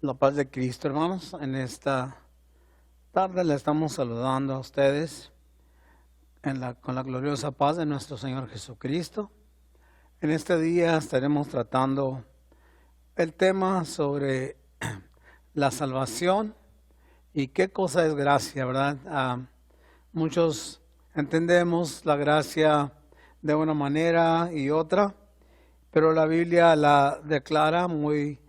La paz de Cristo, hermanos. En esta tarde le estamos saludando a ustedes con la gloriosa paz de nuestro Señor Jesucristo. En este día estaremos tratando el tema sobre la salvación y qué cosa es gracia, ¿verdad? Muchos entendemos la gracia de una manera y otra, pero la Biblia la declara muy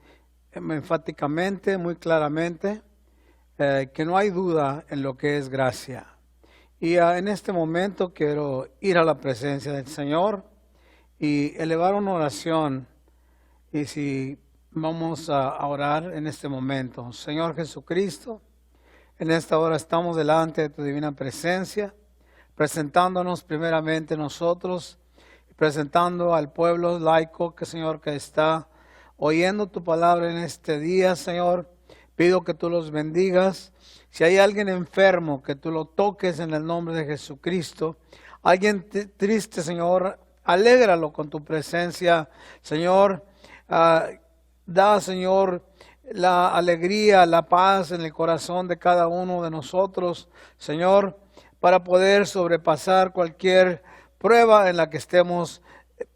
enfáticamente, muy claramente, que no hay duda en lo que es gracia. Y en este momento quiero ir a la presencia del Señor y elevar una oración. Y si vamos a orar en este momento. Señor Jesucristo, en esta hora estamos delante de tu divina presencia, presentándonos primeramente nosotros, presentando al pueblo laico que, Señor, que está oyendo tu palabra en este día, Señor. Pido que tú los bendigas. Si hay alguien enfermo, que tú lo toques en el nombre de Jesucristo. Alguien triste, Señor, alégralo con tu presencia, Señor. Da, Señor, la alegría, la paz en el corazón de cada uno de nosotros, Señor, para poder sobrepasar cualquier prueba en la que estemos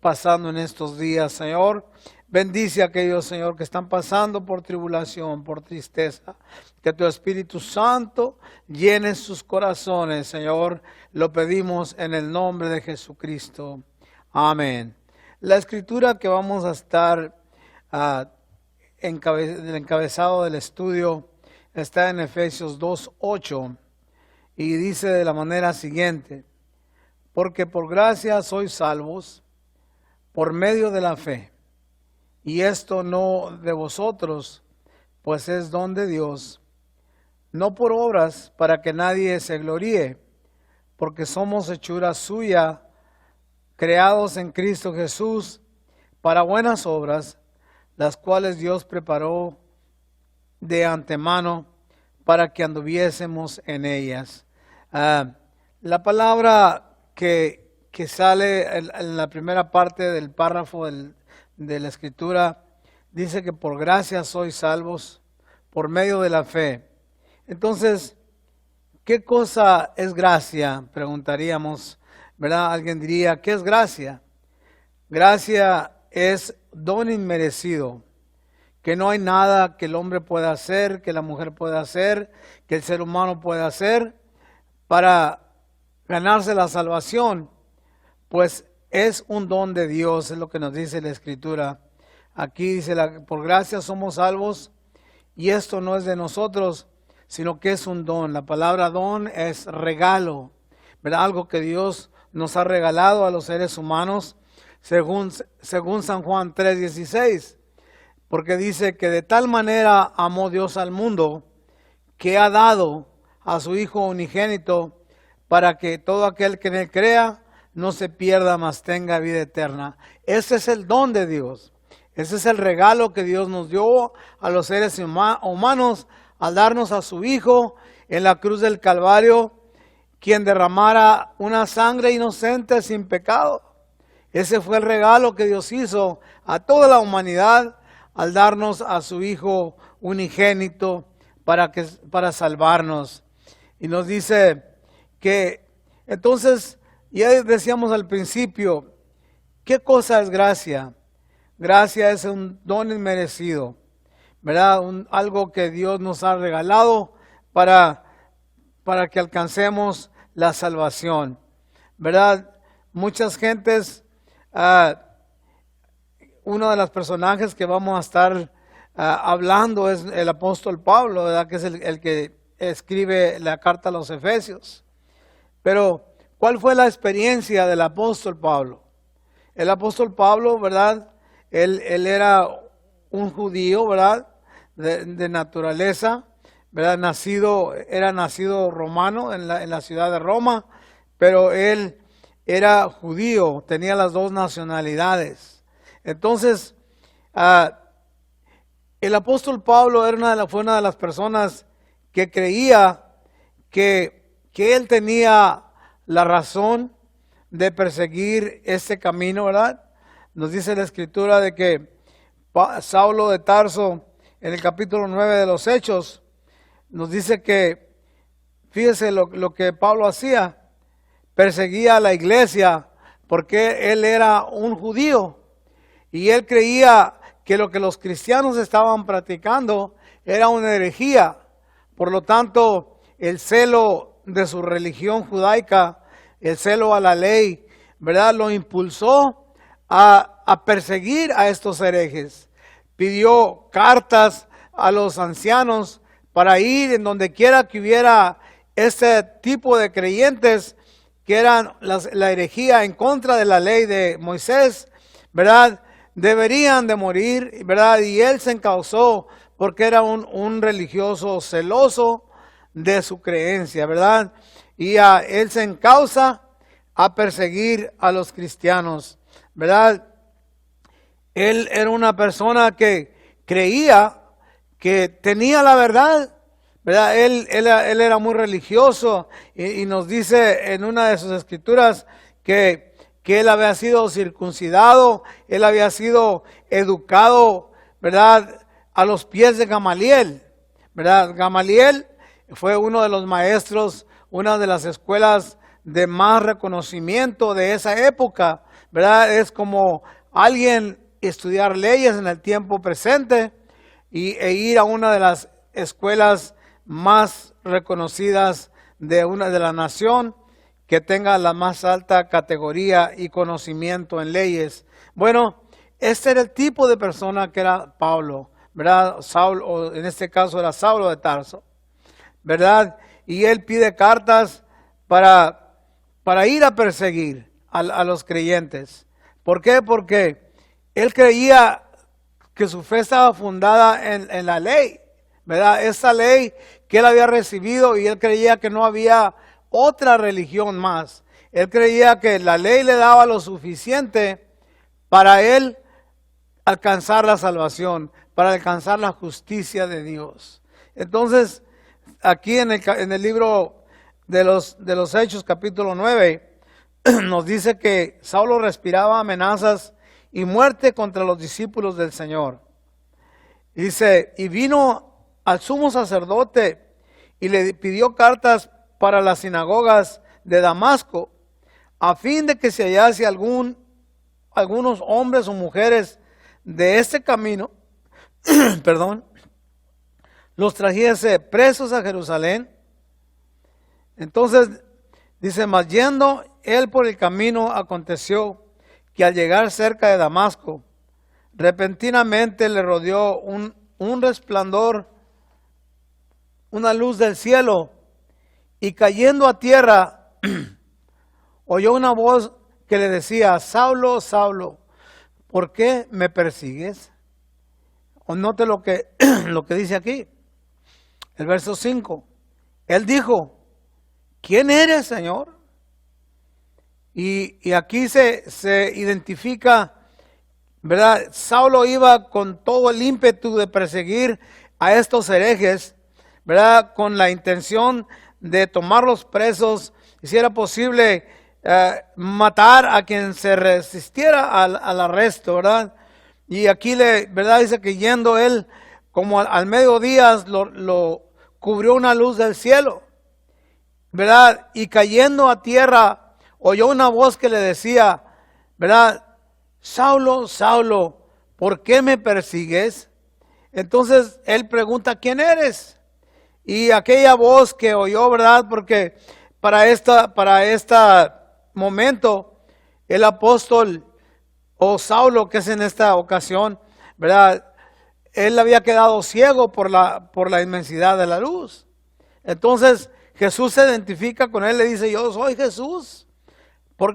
pasando en estos días, Señor. Bendice a aquellos, Señor, que están pasando por tribulación, por tristeza. Que tu Espíritu Santo llene sus corazones, Señor. Lo pedimos en el nombre de Jesucristo. Amén. La escritura que vamos a estar el encabezado del estudio está en Efesios 2:8 y dice de la manera siguiente: porque por gracia sois salvos por medio de la fe, y esto no de vosotros, pues es don de Dios, no por obras, para que nadie se gloríe, porque somos hechura suya, creados en Cristo Jesús para buenas obras, las cuales Dios preparó de antemano para que anduviésemos en ellas. La palabra que sale en la primera parte del párrafo de la escritura dice que por gracia sois salvos por medio de la fe. Entonces, ¿qué cosa es gracia? Preguntaríamos, ¿verdad? Alguien diría, ¿qué es gracia? Gracia es don inmerecido, que no hay nada que el hombre pueda hacer, que la mujer pueda hacer, que el ser humano pueda hacer para ganarse la salvación, pues es un don de Dios, es lo que nos dice la Escritura. Aquí dice, por gracia somos salvos, y esto no es de nosotros, sino que es un don. La palabra don es regalo, ¿verdad? Algo que Dios nos ha regalado a los seres humanos, según San Juan 3:16, porque dice que de tal manera amó Dios al mundo, que ha dado a su Hijo unigénito, para que todo aquel que en él crea no se pierda, mas tenga vida eterna. Ese es el don de Dios. Ese es el regalo que Dios nos dio a los seres humanos al darnos a su Hijo en la cruz del Calvario, quien derramara una sangre inocente sin pecado. Ese fue el regalo que Dios hizo a toda la humanidad al darnos a su Hijo unigénito para salvarnos. Y nos dice que, entonces, ya decíamos al principio, ¿qué cosa es gracia? Gracia es un don inmerecido, ¿verdad? Algo que Dios nos ha regalado para que alcancemos la salvación, ¿verdad? Muchas gentes, uno de los personajes que vamos a estar hablando es el apóstol Pablo, ¿verdad? Que es el que escribe la carta a los Efesios. Pero, ¿cuál fue la experiencia del apóstol Pablo? El apóstol Pablo, ¿verdad? Él era un judío, ¿verdad? De naturaleza, ¿verdad? Era nacido romano en la ciudad de Roma, pero él era judío, tenía las dos nacionalidades. Entonces, el apóstol Pablo fue una de las personas que creía que él tenía la razón de perseguir este camino, ¿verdad? Nos dice la Escritura de que Saulo de Tarso en el capítulo 9 de los Hechos, nos dice que, fíjese lo que Pablo hacía, perseguía a la iglesia porque él era un judío y él creía que lo que los cristianos estaban practicando era una herejía. Por lo tanto, el celo de su religión judaica, el celo a la ley, ¿verdad?, lo impulsó a perseguir a estos herejes. Pidió cartas a los ancianos para ir en donde quiera que hubiera este tipo de creyentes que eran la herejía en contra de la ley de Moisés, ¿verdad? Deberían de morir, ¿verdad? Y él se encausó porque era un religioso celoso de su creencia, ¿verdad? Y él se encausa a perseguir a los cristianos, ¿verdad? Él era una persona que creía que tenía la verdad, ¿verdad? Él era muy religioso y nos dice en una de sus escrituras que él había sido circuncidado, él había sido educado, ¿verdad?, a los pies de Gamaliel, ¿verdad? Gamaliel fue uno de los maestros, una de las escuelas de más reconocimiento de esa época, ¿verdad? Es como alguien estudiar leyes en el tiempo presente e ir a una de las escuelas más reconocidas de la nación que tenga la más alta categoría y conocimiento en leyes. Bueno, este era el tipo de persona que era Pablo, ¿verdad? Saulo, o en este caso era Saulo de Tarso, ¿verdad? Y él pide cartas para ir a perseguir a los creyentes. ¿Por qué? Porque él creía que su fe estaba fundada en la ley, ¿verdad? Esa ley que él había recibido, y él creía que no había otra religión más. Él creía que la ley le daba lo suficiente para él alcanzar la salvación, para alcanzar la justicia de Dios. Entonces, aquí en el libro de los Hechos, capítulo 9, nos dice que Saulo respiraba amenazas y muerte contra los discípulos del Señor. Dice, y vino al sumo sacerdote y le pidió cartas para las sinagogas de Damasco, a fin de que se hallase algunos hombres o mujeres de este camino, perdón, los trajese presos a Jerusalén. Entonces dice, mas yendo él por el camino, aconteció que al llegar cerca de Damasco, repentinamente le rodeó un resplandor, una luz del cielo, y cayendo a tierra, oyó una voz que le decía, Saulo, Saulo, ¿por qué me persigues? O note lo que dice aquí, el verso 5. Él dijo, ¿quién eres, Señor? Y aquí se identifica, ¿verdad? Saulo iba con todo el ímpetu de perseguir a estos herejes, ¿verdad? Con la intención de tomarlos presos, y si era posible, matar a quien se resistiera al arresto, ¿verdad? Y aquí ¿verdad? Dice que yendo él, como al mediodía, lo cubrió una luz del cielo, ¿verdad? Y cayendo a tierra, oyó una voz que le decía, ¿verdad? Saulo, Saulo, ¿por qué me persigues? Entonces él pregunta, ¿quién eres? Y aquella voz que oyó, ¿verdad? Porque para este momento, el apóstol o Saulo, que es en esta ocasión, ¿verdad? Él había quedado ciego por la inmensidad de la luz. Entonces Jesús se identifica con él, le dice, yo soy Jesús,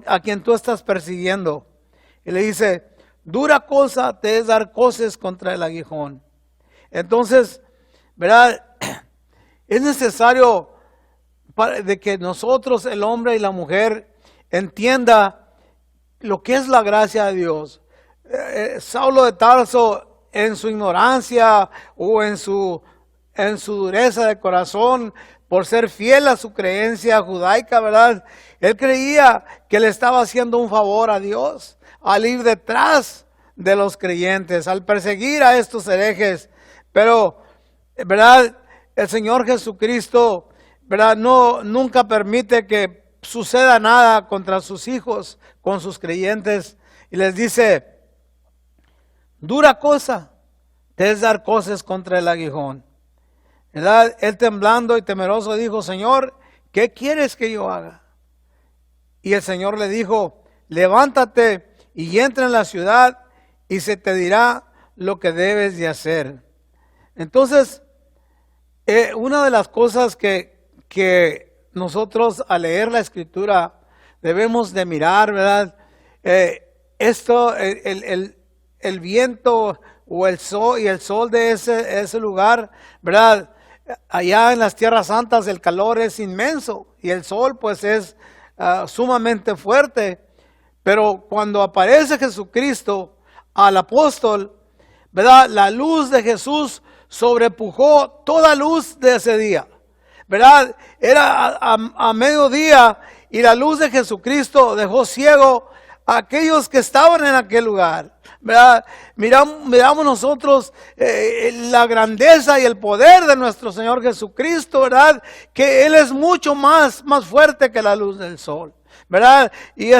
a quien tú estás persiguiendo. Y le dice, dura cosa te es dar coces contra el aguijón. Entonces, ¿verdad? Es necesario de que nosotros, el hombre y la mujer, entienda lo que es la gracia de Dios. Saulo de Tarso, en su ignorancia o en su dureza de corazón, por ser fiel a su creencia judaica, ¿verdad? Él creía que le estaba haciendo un favor a Dios al ir detrás de los creyentes, al perseguir a estos herejes, Pero, ¿verdad? El Señor Jesucristo, ¿verdad? Nunca permite que suceda nada contra sus hijos, con sus creyentes. Y les dice, dura cosa te es dar cosas contra el aguijón. ¿Verdad? Él temblando y temeroso dijo, Señor, ¿qué quieres que yo haga? Y el Señor le dijo, levántate y entra en la ciudad y se te dirá lo que debes de hacer. Entonces, una de las cosas que nosotros al leer la Escritura debemos de mirar, ¿verdad? El viento o el sol y el sol de ese lugar, ¿verdad? Allá en las tierras santas el calor es inmenso y el sol pues es sumamente fuerte. Pero cuando aparece Jesucristo al apóstol, ¿verdad? La luz de Jesús sobrepujó toda luz de ese día, ¿verdad? Era a mediodía y la luz de Jesucristo dejó ciego a aquellos que estaban en aquel lugar, ¿verdad? Miramos nosotros la grandeza y el poder de nuestro Señor Jesucristo, ¿verdad? Que Él es mucho más fuerte que la luz del sol, ¿verdad? Y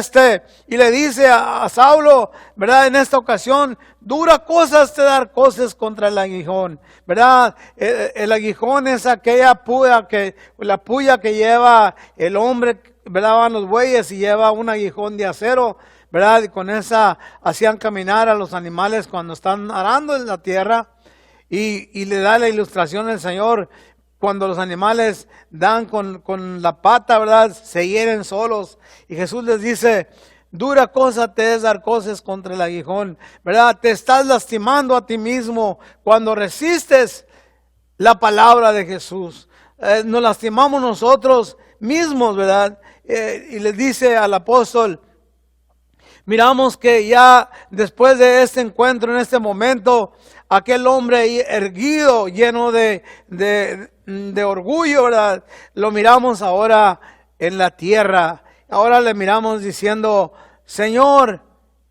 le dice a Saulo, ¿verdad? En esta ocasión, dura cosas te dar cosas contra el aguijón, ¿verdad? El aguijón es aquella la puya que lleva el hombre, ¿verdad? Van los bueyes y lleva un aguijón de acero, ¿verdad? Y con esa hacían caminar a los animales cuando están arando en la tierra. Y le da la ilustración al Señor. Cuando los animales dan con la pata, ¿verdad? Se hieren solos. Y Jesús les dice, dura cosa te es dar cosas contra el aguijón, ¿verdad? Te estás lastimando a ti mismo cuando resistes la palabra de Jesús. Nos lastimamos nosotros mismos, ¿verdad? Y les dice al apóstol, miramos que ya después de este encuentro, en este momento, aquel hombre erguido, lleno de orgullo, ¿verdad? Lo miramos ahora en la tierra. Ahora le miramos diciendo, Señor,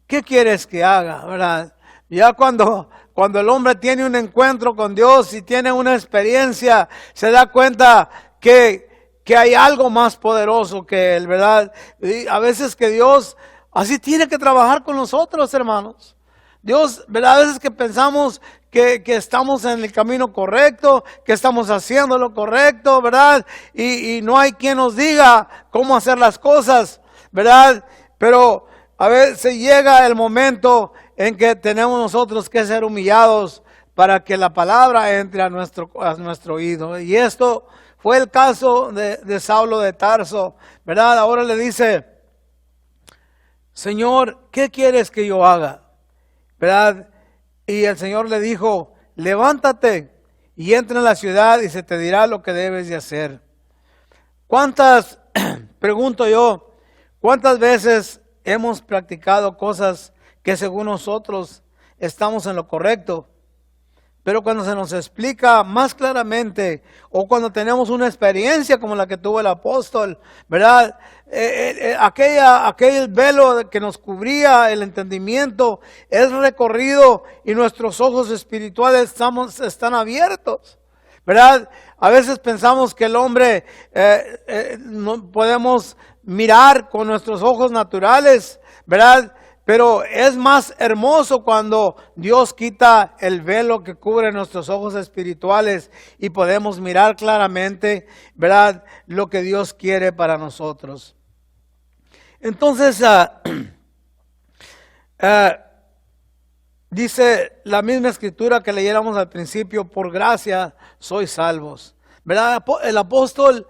¿qué quieres que haga? ¿Verdad? Ya cuando el hombre tiene un encuentro con Dios y tiene una experiencia, se da cuenta que hay algo más poderoso que Él, ¿verdad? Y a veces que Dios así tiene que trabajar con nosotros, hermanos. Dios, ¿verdad? A veces que pensamos que estamos en el camino correcto, que estamos haciendo lo correcto, ¿verdad? Y no hay quien nos diga cómo hacer las cosas, ¿verdad? Pero a veces llega el momento en que tenemos nosotros que ser humillados para que la palabra entre a nuestro oído. Y esto fue el caso de Saulo de Tarso, ¿verdad? Ahora le dice, Señor, ¿qué quieres que yo haga? ¿Verdad? Y el Señor le dijo, levántate y entra en la ciudad y se te dirá lo que debes de hacer. Pregunto yo, ¿cuántas veces hemos practicado cosas que según nosotros estamos en lo correcto? Pero cuando se nos explica más claramente o cuando tenemos una experiencia como la que tuvo el apóstol, ¿verdad? Aquel velo que nos cubría el entendimiento es recorrido y nuestros ojos espirituales están abiertos, ¿verdad? A veces pensamos que el hombre no podemos mirar con nuestros ojos naturales, ¿verdad? Pero es más hermoso cuando Dios quita el velo que cubre nuestros ojos espirituales y podemos mirar claramente, ¿verdad?, lo que Dios quiere para nosotros. Entonces, dice la misma escritura que leyéramos al principio, por gracia sois salvos, ¿verdad? El apóstol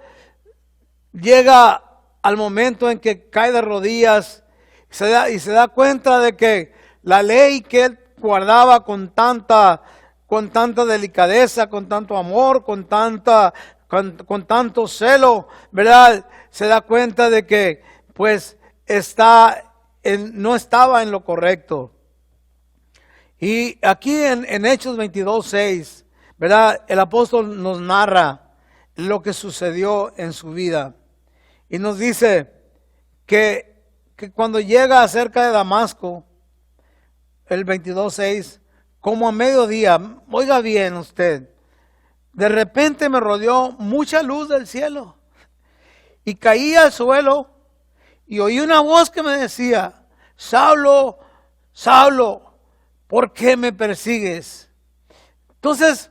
llega al momento en que cae de rodillas y se da cuenta de que la ley que él guardaba con tanta delicadeza, con tanto amor, con tanto celo, ¿verdad? Se da cuenta de que pues no estaba en lo correcto. Y aquí en Hechos 22:6, ¿verdad? El apóstol nos narra lo que sucedió en su vida. Y nos dice que cuando llega cerca de Damasco, el 22:6, como a mediodía, oiga bien usted, de repente me rodeó mucha luz del cielo y caí al suelo y oí una voz que me decía, Saulo, Saulo, ¿por qué me persigues? Entonces,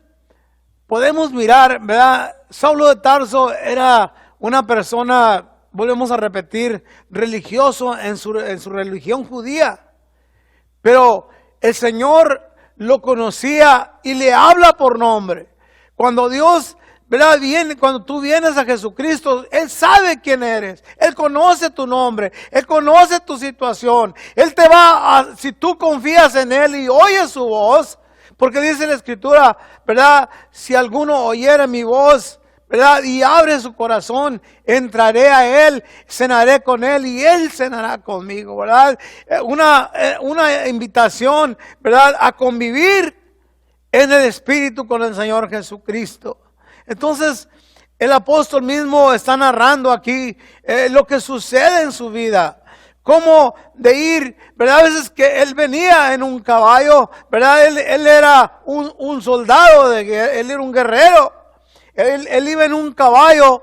podemos mirar, ¿verdad? Saulo de Tarso era una persona, volvemos a repetir, religioso en su religión judía. Pero el Señor lo conocía y le habla por nombre. Cuando Dios, ¿verdad? Cuando tú vienes a Jesucristo, Él sabe quién eres. Él conoce tu nombre. Él conoce tu situación. Él te va a, si tú confías en Él y oyes su voz, porque dice la Escritura, ¿verdad? Si alguno oyera mi voz, ¿verdad? Y abre su corazón, entraré a Él, cenaré con Él y Él cenará conmigo, ¿verdad? Una invitación, ¿verdad? A convivir en el Espíritu con el Señor Jesucristo. Entonces, el apóstol mismo está narrando aquí lo que sucede en su vida. Cómo de ir, ¿verdad? A veces que él venía en un caballo, ¿verdad? Él era un soldado, él era un guerrero. Él iba en un caballo,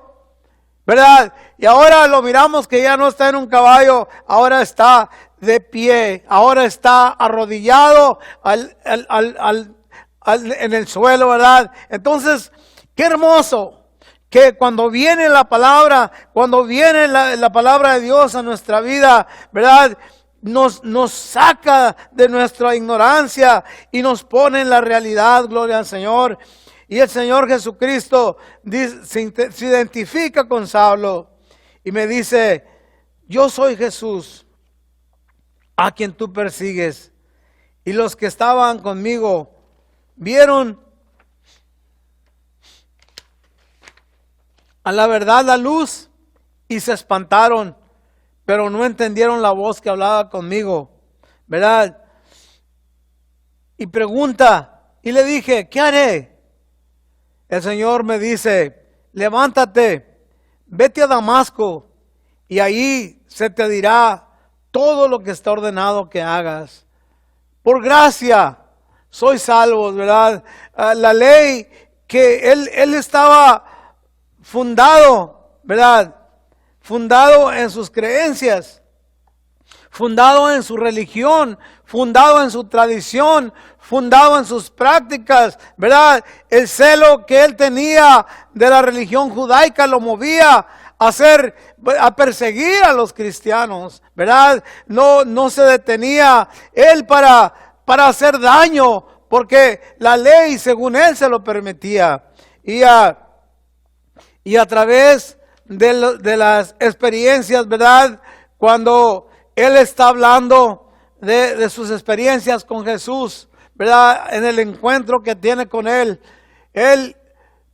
¿verdad? Y ahora lo miramos que ya no está en un caballo, ahora está de pie, ahora está arrodillado en el suelo, ¿verdad? Entonces, qué hermoso que cuando viene la palabra, cuando viene la palabra de Dios a nuestra vida, ¿verdad? Nos saca de nuestra ignorancia y nos pone en la realidad, gloria al Señor. Y el Señor Jesucristo se identifica con Saulo y me dice, yo soy Jesús, a quien tú persigues. Y los que estaban conmigo vieron a la verdad la luz y se espantaron, pero no entendieron la voz que hablaba conmigo, ¿verdad? Y pregunta, y le dije, ¿qué haré? El Señor me dice, levántate, vete a Damasco y ahí se te dirá todo lo que está ordenado que hagas. Por gracia soy salvo, ¿verdad? La ley que él estaba fundado, ¿verdad? Fundado en sus creencias, fundado en su religión, fundado en su tradición, fundado en sus prácticas, ¿verdad? El celo que él tenía de la religión judaica lo movía a perseguir a los cristianos, ¿verdad? No se detenía él para hacer daño, porque la ley según él se lo permitía. Y a través de las experiencias, ¿verdad? Cuando él está hablando de sus experiencias con Jesús, ¿verdad? En el encuentro que tiene con él,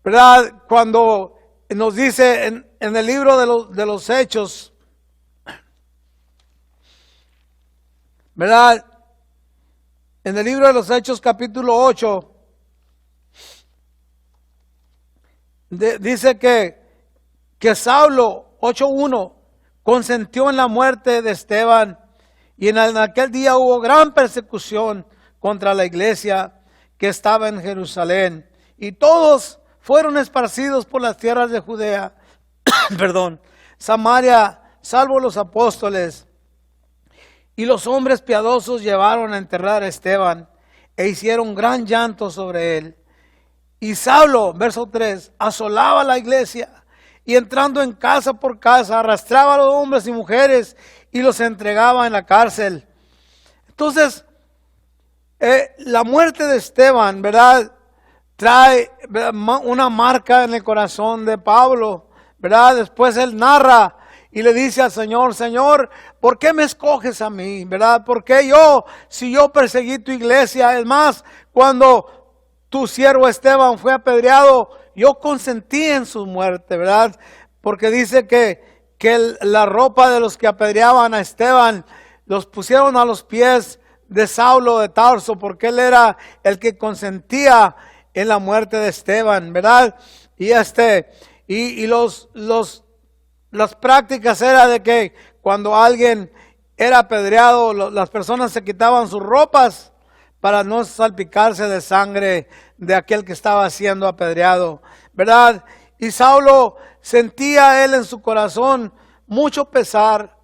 ¿verdad? Cuando nos dice en el libro de los Hechos, ¿verdad? En el libro de los Hechos capítulo 8, dice que Saulo 8:1 consentió en la muerte de Esteban y en aquel día hubo gran persecución contra la iglesia que estaba en Jerusalén y todos fueron esparcidos por las tierras de Judea, perdón, Samaria, salvo los apóstoles. Y los hombres piadosos llevaron a enterrar a Esteban e hicieron gran llanto sobre él. Y Saulo, verso 3, asolaba la iglesia y entrando en casa por casa arrastraba a los hombres y mujeres y los entregaba en la cárcel. Entonces, la muerte de Esteban, ¿verdad? Trae una marca en el corazón de Pablo, ¿verdad? Después él narra y le dice al Señor, Señor, ¿por qué me escoges a mí? ¿Verdad? ¿Por qué si yo perseguí tu iglesia? Es más, cuando tu siervo Esteban fue apedreado, yo consentí en su muerte, ¿verdad? Porque dice que la ropa de los que apedreaban a Esteban los pusieron a los pies de Saulo de Tarso, porque él era el que consentía en la muerte de Esteban, ¿verdad? Y las prácticas era de que cuando alguien era apedreado, las personas se quitaban sus ropas para no salpicarse de sangre de aquel que estaba siendo apedreado, ¿verdad? Y Saulo sentía él en su corazón mucho pesar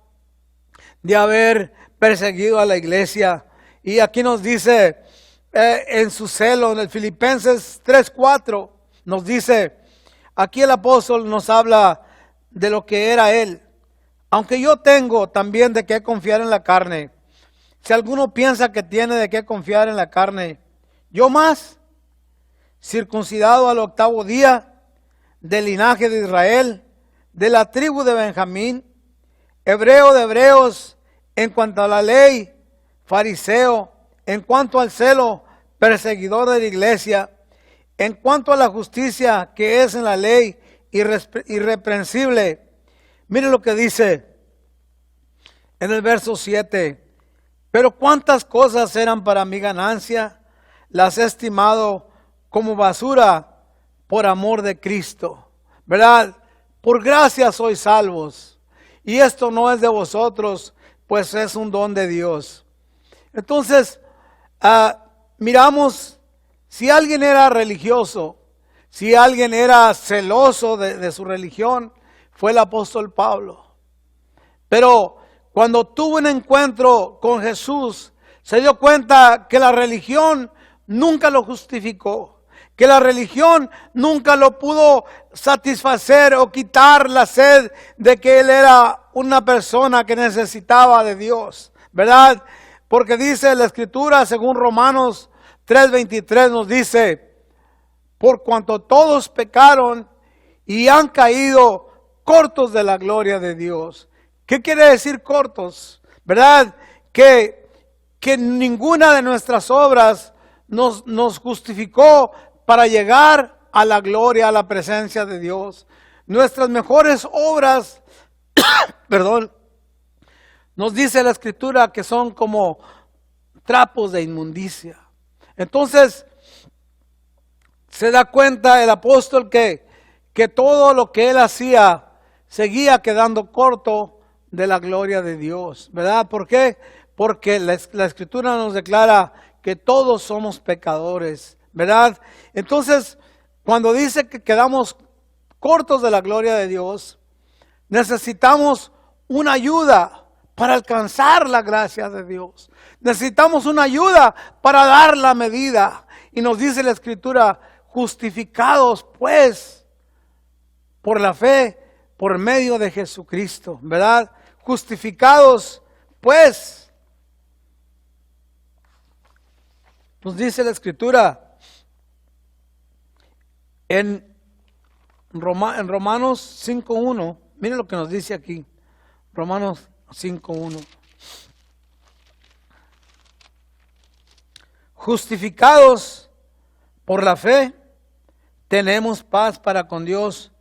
de haber perseguido a la iglesia. Y aquí nos dice en su celo, en el Filipenses 3:4, nos dice, aquí el apóstol nos habla de lo que era él. Aunque yo tengo también de qué confiar en la carne, si alguno piensa que tiene de qué confiar en la carne, yo más, circuncidado al 8º día, del linaje de Israel, de la tribu de Benjamín, hebreo de hebreos, en cuanto a la ley, fariseo, en cuanto al celo, perseguidor de la iglesia, en cuanto a la justicia que es en la ley, irreprensible. Mire lo que dice en el verso 7. Pero cuántas cosas eran para mi ganancia, las he estimado como basura por amor de Cristo. ¿Verdad? Por gracia sois salvos. Y esto no es de vosotros, pues es un don de Dios. Entonces, miramos, si alguien era religioso, si alguien era celoso de su religión, fue el apóstol Pablo. Pero cuando tuvo un encuentro con Jesús, se dio cuenta que la religión nunca lo justificó, que la religión nunca lo pudo satisfacer o quitar la sed de que él era una persona que necesitaba de Dios, ¿verdad? Porque dice la Escritura, según Romanos 3:23 nos dice, por cuanto todos pecaron y han caído cortos de la gloria de Dios. ¿Qué quiere decir cortos? ¿Verdad? Que ninguna de nuestras obras nos justificó para llegar a la gloria, a la presencia de Dios. Nuestras mejores obras, perdón, nos dice la Escritura que son como trapos de inmundicia. Entonces, se da cuenta el apóstol que todo lo que él hacía seguía quedando corto de la gloria de Dios, ¿verdad? ¿Por qué? Porque la Escritura nos declara que todos somos pecadores, ¿verdad? Entonces, cuando dice que quedamos cortos de la gloria de Dios, necesitamos una ayuda para alcanzar la gracia de Dios. Necesitamos una ayuda para dar la medida. Y nos dice la Escritura, justificados pues por la fe, por medio de Jesucristo, ¿verdad? Justificados pues, nos dice la Escritura en Romanos 5:1, miren lo que nos dice aquí, Romanos 5:1. Justificados por la fe, tenemos paz para con Dios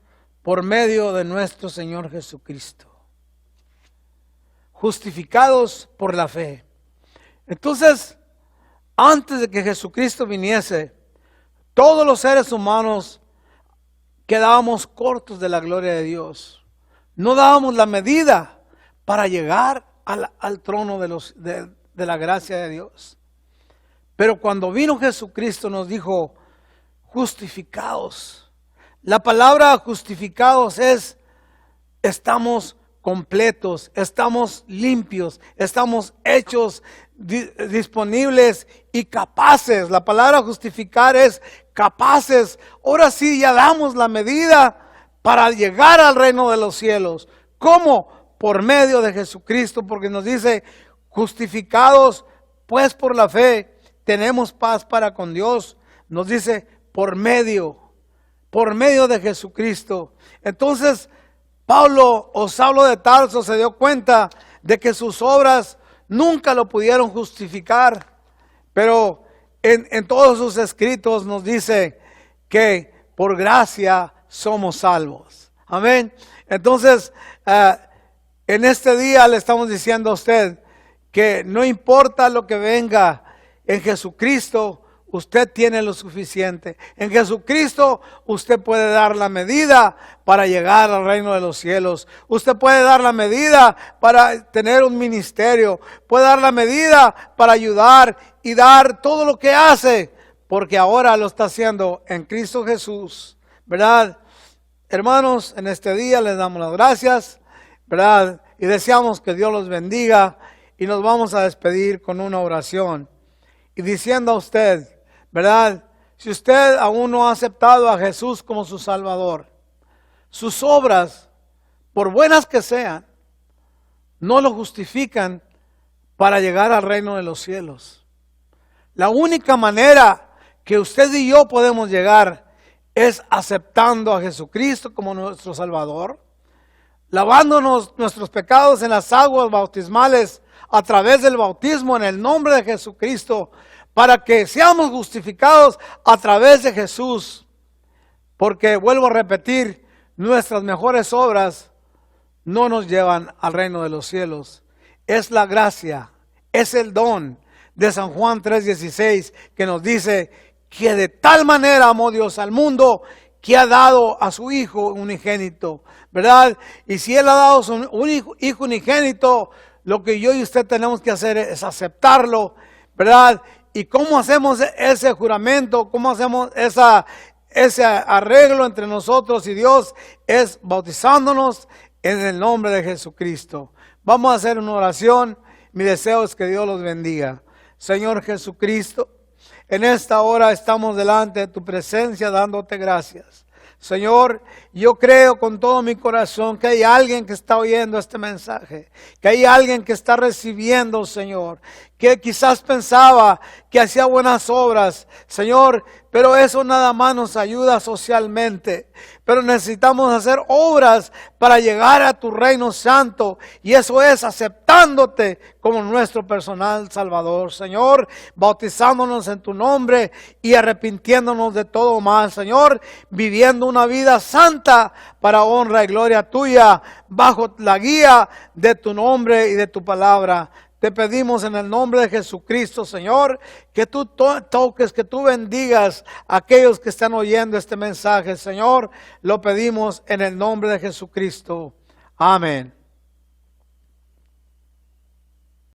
por medio de nuestro Señor Jesucristo. Justificados por la fe. Entonces, antes de que Jesucristo viniese, todos los seres humanos quedábamos cortos de la gloria de Dios. No dábamos la medida para llegar al trono de la gracia de Dios. Pero cuando vino Jesucristo nos dijo, justificados. La palabra justificados es, estamos completos, estamos limpios, estamos hechos, disponibles y capaces. La palabra justificar es capaces. Ahora sí ya damos la medida para llegar al reino de los cielos. ¿Cómo? Por medio de Jesucristo, porque nos dice, justificados pues por la fe, tenemos paz para con Dios. Nos dice, por medio de Jesucristo. Entonces, Saulo de Tarso se dio cuenta de que sus obras nunca lo pudieron justificar, pero en todos sus escritos nos dice que por gracia somos salvos. Amén. Entonces, en este día le estamos diciendo a usted que no importa lo que venga en Jesucristo, usted tiene lo suficiente. En Jesucristo usted puede dar la medida para llegar al reino de los cielos. Usted puede dar la medida para tener un ministerio. Puede dar la medida para ayudar y dar todo lo que hace, porque ahora lo está haciendo en Cristo Jesús, ¿verdad? Hermanos, en este día les damos las gracias, ¿verdad? Y deseamos que Dios los bendiga y nos vamos a despedir con una oración. Y diciendo a usted, ¿verdad? Si usted aún no ha aceptado a Jesús como su Salvador, sus obras, por buenas que sean, no lo justifican para llegar al reino de los cielos. La única manera que usted y yo podemos llegar es aceptando a Jesucristo como nuestro Salvador, lavándonos nuestros pecados en las aguas bautismales a través del bautismo en el nombre de Jesucristo, para que seamos justificados a través de Jesús. Porque, vuelvo a repetir, nuestras mejores obras no nos llevan al reino de los cielos. Es la gracia, es el don de San Juan 3:16, que nos dice que de tal manera amó Dios al mundo que ha dado a su Hijo unigénito, ¿verdad? Y si Él ha dado un hijo unigénito, lo que yo y usted tenemos que hacer es aceptarlo, ¿verdad? ¿Y cómo hacemos ese juramento? ¿Cómo hacemos ese arreglo entre nosotros y Dios? Es bautizándonos en el nombre de Jesucristo. Vamos a hacer una oración. Mi deseo es que Dios los bendiga. Señor Jesucristo, en esta hora estamos delante de tu presencia dándote gracias. Señor, yo creo con todo mi corazón que hay alguien que está oyendo este mensaje, que hay alguien que está recibiendo, Señor, que quizás pensaba que hacía buenas obras, Señor, pero eso nada más nos ayuda socialmente. Pero necesitamos hacer obras para llegar a tu reino santo, y eso es aceptándote como nuestro personal Salvador, Señor, bautizándonos en tu nombre y arrepintiéndonos de todo mal, Señor, viviendo una vida santa para honra y gloria tuya, bajo la guía de tu nombre y de tu palabra. Te pedimos en el nombre de Jesucristo, Señor, que tú toques, que tú bendigas a aquellos que están oyendo este mensaje, Señor. Lo pedimos en el nombre de Jesucristo. Amén.